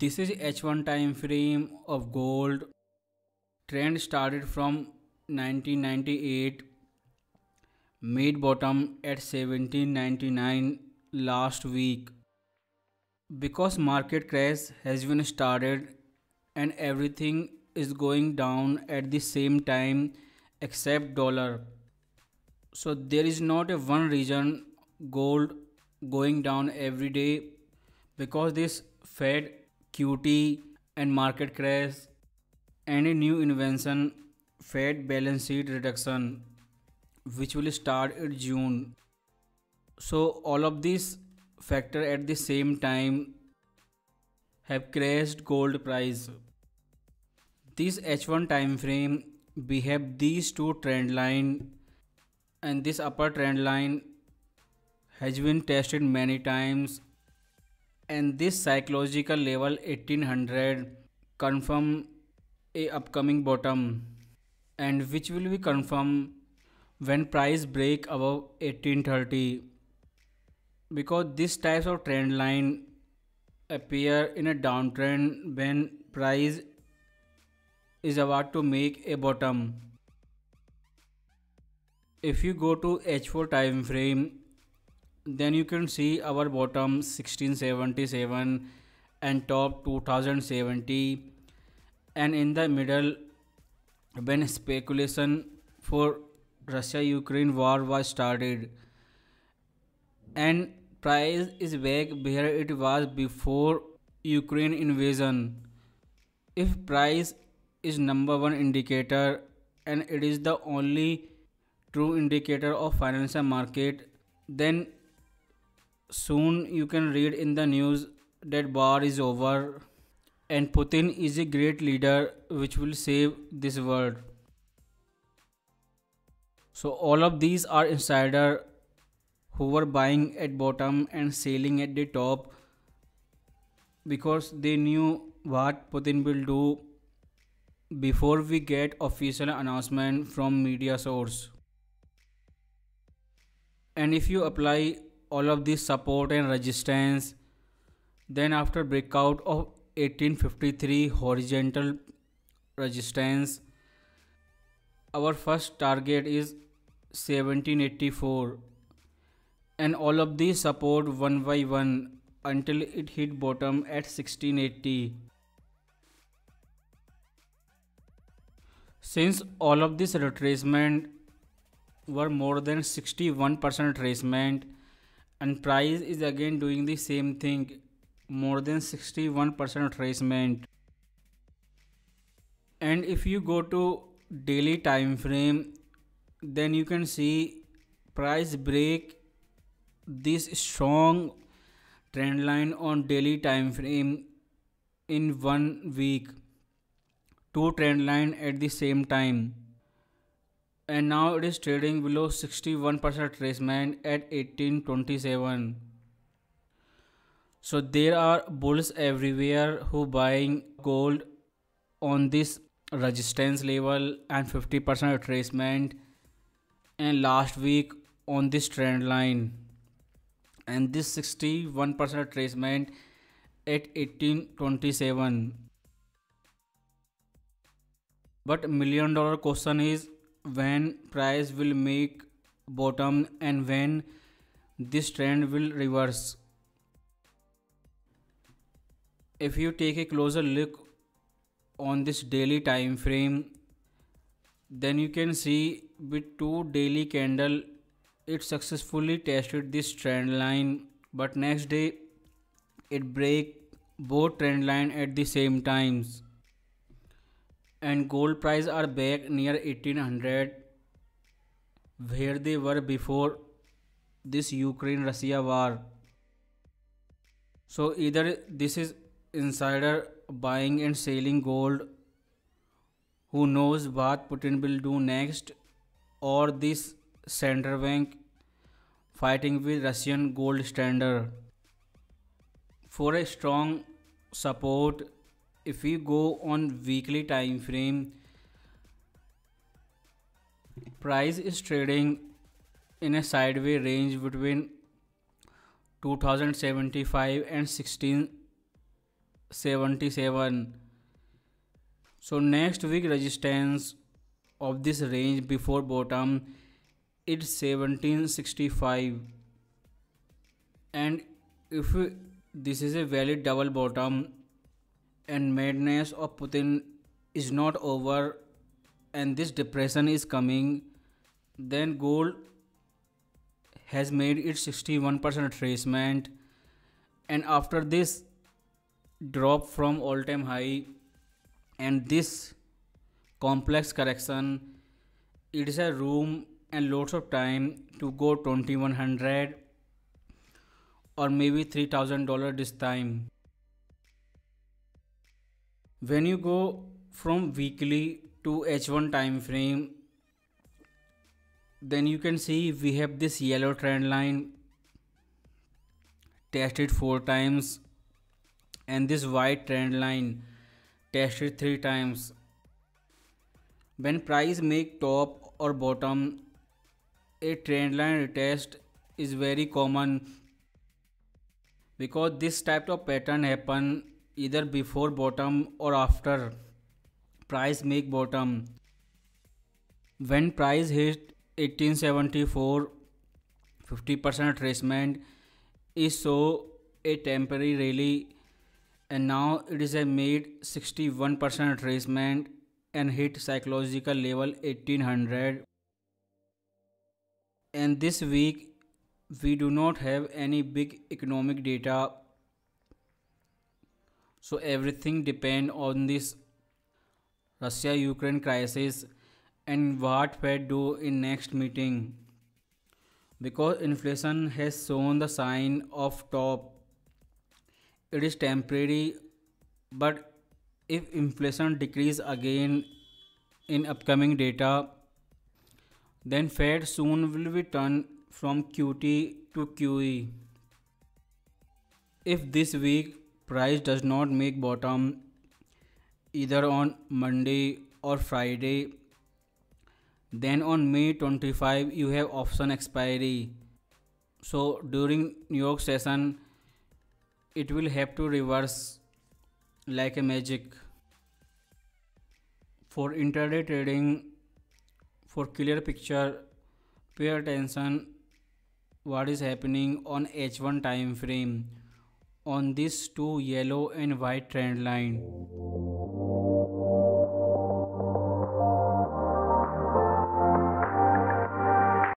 This is H1 time frame of gold. Trend started from 1998, made bottom at 1799 last week. Because market crash has been started and everything is going down at the same time except dollar. So there is not a one reason gold going down every day, because this Fed QT and market crash and a new invention, Fed balance sheet reduction, which will start in June. So all of these factor at the same time have crashed gold price. This H1 time frame we have these two trend line, and this upper trend line has been tested many times, and this psychological level 1800 confirm a upcoming bottom, and which will be confirmed when price break above 1830, because this types of trend line appear in a downtrend when price is about to make a bottom. If you go to H4 time frame, then you can see our bottom 1677 and top 2070, and in the middle when speculation for Russia-Ukraine war was started, and price is back where it was before Ukraine invasion. If price is number one indicator and it is the only true indicator of financial market, then soon you can read in the news that war is over and Putin is a great leader which will save this world. So all of these are insider who were buying at bottom and selling at the top, because they knew what Putin will do before we get official announcement from media source. And if you apply all of this support and resistance, then after breakout of 1853 horizontal resistance, our first target is 1784, and all of these support one by one until it hit bottom at 1680. Since all of this retracement were more than 61% retracement, and price is again doing the same thing, more than 61% retracement. And if you go to daily time frame, then you can see price break this strong trend line on daily time frame in 1 week, two trend line at the same time, and now it is trading below 61% retracement at 1827. So there are bulls everywhere who buying gold on this resistance level and 50% retracement, and last week on this trend line, and this 61% retracement at 1827. But $1 million question is when price will make bottom and when this trend will reverse. If you take a closer look on this daily time frame, then you can see with two daily candle it successfully tested this trend line, but next day it break both trend line at the same times, and gold price are back near 1800 where they were before this Ukraine Russia war. So either this is insider buying and selling gold who knows what Putin will do next, or this central bank fighting with Russian gold standard. For a strong support, if we go on weekly time frame, price is trading in a sideways range between 2075 and 77. So next week resistance of this range before bottom is 1765, and if this is a valid double bottom and madness of Putin is not over and this depression is coming, then gold has made its 61% retracement, and after this drop from all-time high and this complex correction, it is a room and lots of time to go 2100 or maybe $3,000 this time. When you go from weekly to H1 time frame, then you can see we have this yellow trend line tested 4 times and this white trend line tested 3 times. When price make top or bottom, a trend line retest is very common because this type of pattern happen either before bottom or after price make bottom. When price hit 1874, 50% retracement is so a temporary rally, and now it is a made 61% retracement and hit psychological level 1800. And this week we do not have any big economic data, so everything depend on this Russia-Ukraine crisis and what Fed do in next meeting, because inflation has shown the sign of top. It is temporary, but if inflation decrease again in upcoming data, then Fed soon will be turned from QT to QE. If this week price does not make bottom either on Monday or Friday, then on May 25 you have option expiry. So during New York session it will have to reverse like a magic. For intraday trading, for clear picture, pay attention what is happening on H1 time frame on this two yellow and white trend line.